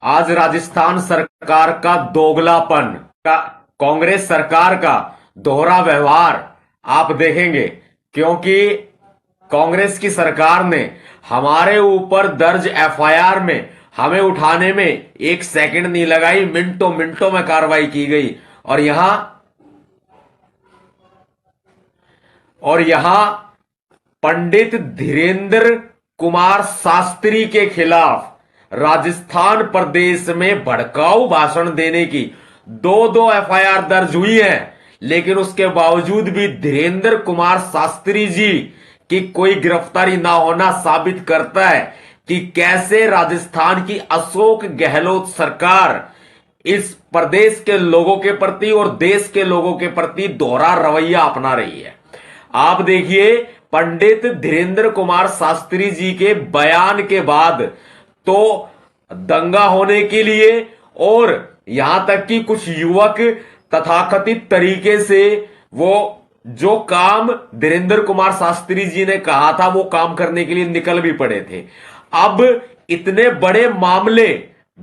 आज राजस्थान सरकार का दोगलापन का, कांग्रेस सरकार का दोहरा व्यवहार आप देखेंगे, क्योंकि कांग्रेस की सरकार ने हमारे ऊपर दर्ज एफआईआर में हमें उठाने में एक सेकंड नहीं लगाई, मिनटों मिनटों में कार्रवाई की गई। और यहां पंडित धीरेंद्र कुमार शास्त्री के खिलाफ राजस्थान प्रदेश में भड़काऊ भाषण देने की दो दो एफआईआर दर्ज हुई है, लेकिन उसके बावजूद भी धीरेंद्र कुमार शास्त्री जी की कोई गिरफ्तारी ना होना साबित करता है कि कैसे राजस्थान की अशोक गहलोत सरकार इस प्रदेश के लोगों के प्रति और देश के लोगों के प्रति दोहरा रवैया अपना रही है। आप देखिए, पंडित धीरेंद्र कुमार शास्त्री जी के बयान के बाद तो दंगा होने के लिए, और यहां तक कि कुछ युवक तथाकथित तरीके से वो जो काम धीरेंद्र कुमार शास्त्री जी ने कहा था वो काम करने के लिए निकल भी पड़े थे। अब इतने बड़े मामले,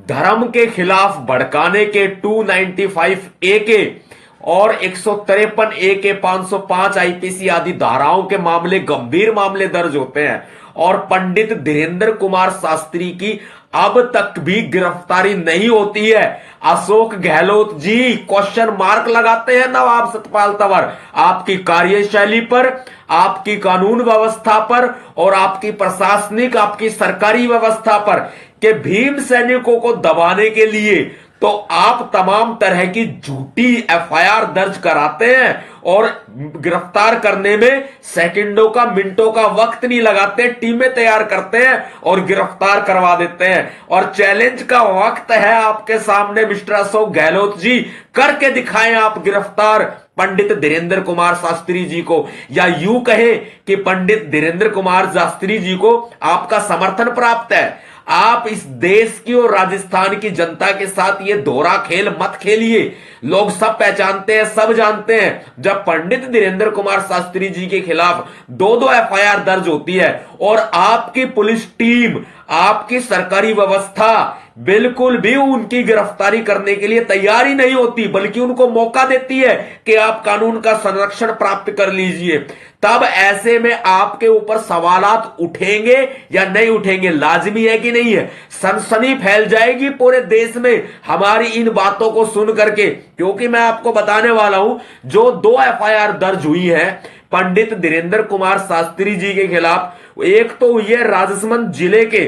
धर्म के खिलाफ भड़काने के 295 ए के और 153 ए के 505 आईपीसी आदि धाराओं के मामले, गंभीर मामले दर्ज होते हैं, और पंडित धीरेंद्र कुमार शास्त्री की अब तक भी गिरफ्तारी नहीं होती है। अशोक गहलोत जी क्वेश्चन मार्क लगाते हैं नवाब सतपाल तंवर आपकी कार्यशैली पर, आपकी कानून व्यवस्था पर और आपकी प्रशासनिक, आपकी सरकारी व्यवस्था पर, कि भीम सैनिकों को दबाने के लिए तो आप तमाम तरह की झूठी एफआईआर दर्ज कराते हैं और गिरफ्तार करने में सेकंडों का, मिनटों का वक्त नहीं लगाते, टीमें तैयार करते हैं और गिरफ्तार करवा देते हैं। और चैलेंज का वक्त है आपके सामने मिस्टर अशोक गहलोत जी, करके दिखाएं आप गिरफ्तार पंडित धीरेंद्र कुमार शास्त्री जी को, या यूं कहें कि पंडित धीरेंद्र कुमार शास्त्री जी को आपका समर्थन प्राप्त है। आप इस देश की और राजस्थान की जनता के साथ ये दोहरा खेल मत खेलिए। लोग सब पहचानते हैं, सब जानते हैं, जब पंडित धीरेंद्र कुमार शास्त्री जी के खिलाफ दो दो एफआईआर दर्ज होती है और आपकी पुलिस टीम, आपकी सरकारी व्यवस्था बिल्कुल भी उनकी गिरफ्तारी करने के लिए तैयार ही नहीं होती, बल्कि उनको मौका देती है कि आप कानून का संरक्षण प्राप्त कर लीजिए, तब ऐसे में आपके ऊपर सवालात उठेंगे या नहीं उठेंगे? लाजमी है कि नहीं है? सनसनी फैल जाएगी पूरे देश में हमारी इन बातों को सुन करके, क्योंकि मैं आपको बताने वाला हूं, जो दो एफआईआर दर्ज हुई है पंडित धीरेंद्र कुमार शास्त्री जी के खिलाफ, एक तो हुई है राजसमंद जिले के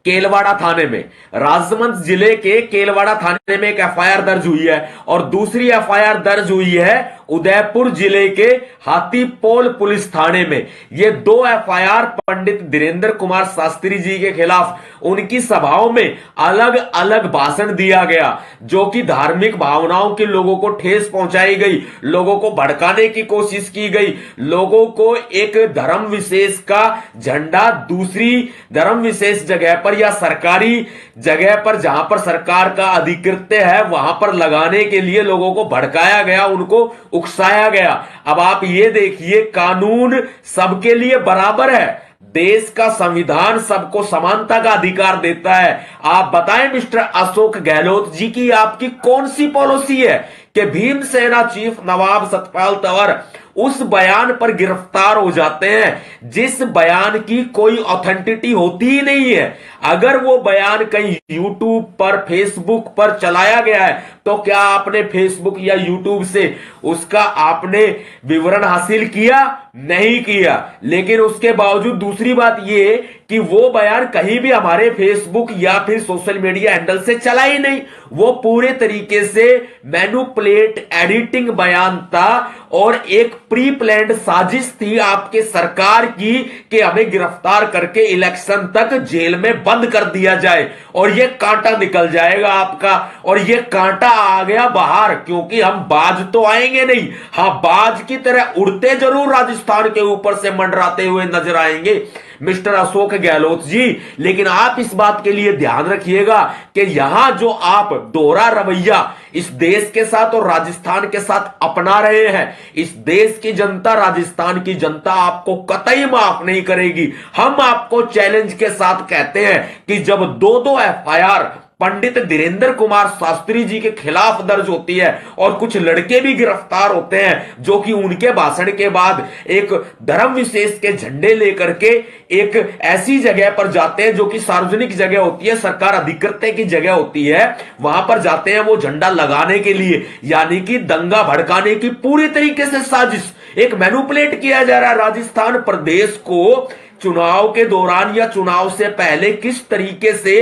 केलवाड़ा थाने में, राजसमंद जिले के केलवाड़ा थाने में एक एफआईआर दर्ज हुई है, और दूसरी एफआईआर दर्ज हुई है उदयपुर जिले के हाथीपोल पुलिस थाने में। ये दो एफआईआर पंडित धीरेंद्र कुमार शास्त्री जी के खिलाफ उनकी सभाओं में अलग अलग भाषण दिया गया, जो कि धार्मिक भावनाओं के लोगों को ठेस पहुंचाई गई, लोगों को भड़काने की कोशिश की गई, लोगों को एक धर्म विशेष का झंडा दूसरी धर्म विशेष जगह पर या सरकारी जगह पर, जहां पर सरकार का अधिकृत्य है, वहां पर लगाने के लिए लोगों को भड़काया गया, उनको उकसाया गया। अब आप ये देखिए, कानून सबके लिए बराबर है, देश का संविधान सबको समानता का अधिकार देता है। आप बताएं मिस्टर अशोक गहलोत जी की आपकी कौन सी पॉलिसी है कि भीमसेना चीफ नवाब सतपाल तंवर उस बयान पर गिरफ्तार हो जाते हैं जिस बयान की कोई ऑथेंटिटी होती ही नहीं है। अगर वो बयान कहीं यूट्यूब पर, फेसबुक पर चलाया गया है, तो क्या आपने फेसबुक या यूट्यूब से उसका आपने विवरण हासिल किया? नहीं किया। लेकिन उसके बावजूद दूसरी बात ये कि वो बयान कहीं भी हमारे फेसबुक या फिर सोशल मीडिया हैंडल से चला ही नहीं, वो पूरे तरीके से मैनिपुलेट एडिटिंग बयान था और एक प्री प्लान्ड साजिश थी आपके सरकार की कि हमें गिरफ्तार करके इलेक्शन तक जेल में बंद कर दिया जाए और ये कांटा निकल जाएगा आपका। और ये कांटा आ गया बाहर, क्योंकि हम बाज तो आएंगे नहीं, हाँ बाज की तरह उड़ते जरूर राजस्थान के ऊपर से मंडराते हुए नजर आएंगे मिस्टर अशोक गहलोत जी। लेकिन आप इस बात के लिए ध्यान रखिएगा कि यहां जो आप दोहरा रवैया इस देश के साथ और राजस्थान के साथ अपना रहे हैं, इस देश की जनता, राजस्थान की जनता आपको कतई माफ नहीं करेगी। हम आपको चैलेंज के साथ कहते हैं कि जब दो दो एफआईआर पंडित धीरेंद्र कुमार शास्त्री जी के खिलाफ दर्ज होती है और कुछ लड़के भी गिरफ्तार होते हैं जो कि उनके भाषण के बाद एक धर्म विशेष के झंडे लेकर के एक ऐसी जगह पर जाते हैं जो कि सार्वजनिक जगह होती है, सरकार अधिकृत की जगह होती है, वहां पर जाते हैं वो झंडा लगाने के लिए, यानी कि दंगा भड़काने की पूरी तरीके से साजिश, एक मैनिपुलेट किया जा रहा है राजस्थान प्रदेश को चुनाव के दौरान या चुनाव से पहले किस तरीके से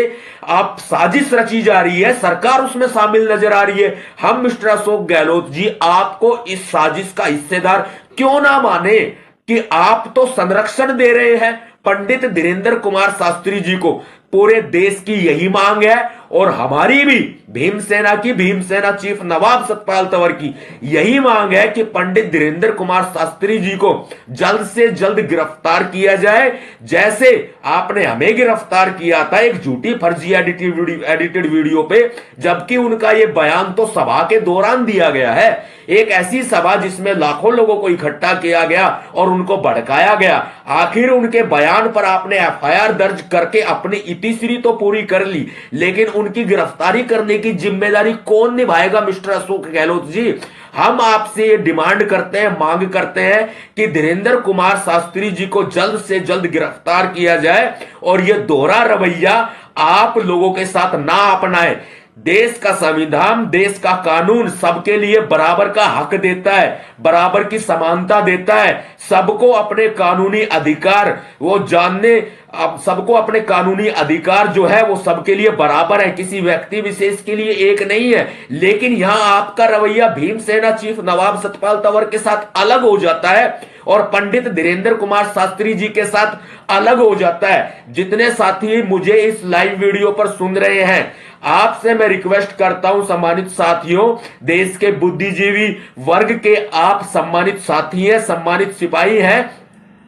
आप साजिश रची जा रही है, सरकार उसमें शामिल नजर आ रही है। हम मिस्टर अशोक गहलोत जी आपको इस साजिश का हिस्सेदार क्यों ना माने कि आप तो संरक्षण दे रहे हैं पंडित धीरेंद्र कुमार शास्त्री जी को। पूरे देश की यही मांग है और हमारी भी भीमसेना चीफ नवाब सतपाल तंवर की यही मांग है कि पंडित धीरेंद्र कुमार शास्त्री जी को जल्द से जल्द गिरफ्तार किया जाए, जैसे आपने हमें गिरफ्तार किया था एक झूठी फर्जी एडिटेड वीडियो पे, जबकि उनका यह बयान तो सभा के दौरान दिया गया है, एक ऐसी सभा जिसमें लाखों लोगों को इकट्ठा किया गया और उनको भड़काया गया। आखिर उनके बयान पर आपने एफआईआर दर्ज करके अपनी इतिश्री तो पूरी कर ली, लेकिन उनकी गिरफ्तारी करने की जिम्मेदारी कौन निभाएगा मिस्टर अशोक गहलोत जी? हम आपसे ये डिमांड करते हैं, मांग करते हैं कि धीरेंद्र कुमार शास्त्री जी को जल्द से जल्द गिरफ्तार किया जाए और यह दोहरा रवैया आप लोगों के साथ ना अपनाएं। देश का संविधान, देश का कानून सबके लिए बराबर का हक देता है, बराबर की समानता देता है, सबको अपने कानूनी अधिकार वो जानने, अब सबको अपने कानूनी अधिकार जो है वो सबके लिए बराबर है, किसी व्यक्ति विशेष के लिए एक नहीं है। लेकिन यहां आपका रवैया भीमसेना चीफ नवाब सतपाल तंवर के साथ अलग हो जाता है और पंडित धीरेंद्र कुमार शास्त्री जी के साथ अलग हो जाता है। जितने साथी मुझे इस लाइव वीडियो पर सुन रहे हैं, आपसे मैं रिक्वेस्ट करता हूं सम्मानित साथियों, देश के बुद्धिजीवी वर्ग के आप सम्मानित साथी हैं, सम्मानित सिपाही हैं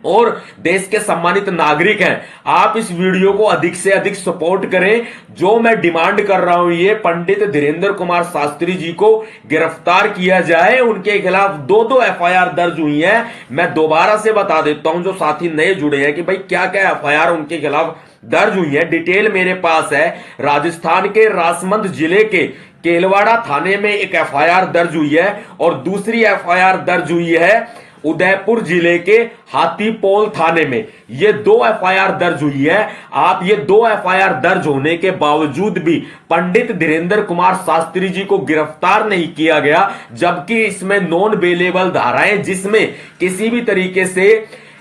और देश के सम्मानित नागरिक हैं, आप इस वीडियो को अधिक से अधिक सपोर्ट करें। जो मैं डिमांड कर रहा हूं ये पंडित धीरेंद्र कुमार शास्त्री जी को गिरफ्तार किया जाए, उनके खिलाफ दो एफआईआर दर्ज हुई है। मैं दोबारा से बता देता हूं जो साथी नए जुड़े हैं कि भाई क्या क्या एफआईआर उनके खिलाफ दर्ज हुई है, डिटेल मेरे पास है। राजस्थान के राजसमंद जिले के केलवाड़ा थाने में एक एफआईआर दर्ज हुई है और दूसरी एफआईआर दर्ज हुई है उदयपुर जिले के हाथीपोल थाने में। ये 2 एफआईआर दर्ज हुई है। आप ये 2 एफआईआर दर्ज होने के बावजूद भी पंडित धीरेंद्र कुमार शास्त्री जी को गिरफ्तार नहीं किया गया, जबकि इसमें नॉन बेलेबल धाराएं जिसमें किसी भी तरीके से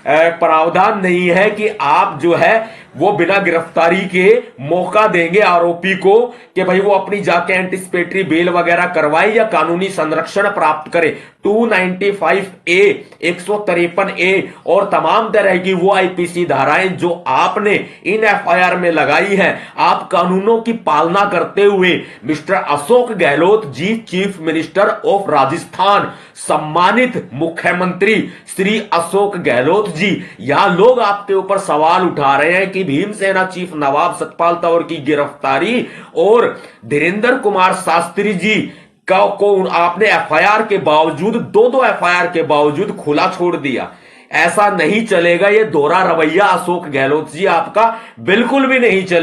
प्रावधान नहीं है कि आप जो है वो बिना गिरफ्तारी के मौका देंगे आरोपी को कि भाई वो अपनी जाके एंटिसिपेटरी बेल वगैरह करवाए या कानूनी संरक्षण प्राप्त करे। 295A, 153A और तमाम तरह की वो आईपीसी धाराएं जो आपने इन एफआईआर में लगाई हैं, आप कानूनों की पालना करते हुए mister Ashok Gehlot ji, chief minister of Rajasthan, सम्मानित मुख्यमंत्री श्री अशोक गहलोत जी, यहां लोग आपके ऊपर सवाल उठा रहे हैं कि भीमसेना चीफ नवाब सतपाल तंवर की गिरफ्तारी और धीरेंद्र कुमार शास्त्री जी को आपने एफआईआर के बावजूद, दो एफआईआर के बावजूद खुला छोड़ दिया। ऐसा नहीं चलेगा, ये दोहरा रवैया अशोक गहलोत जी आपका बिल्कुल भी नहीं चलेगा।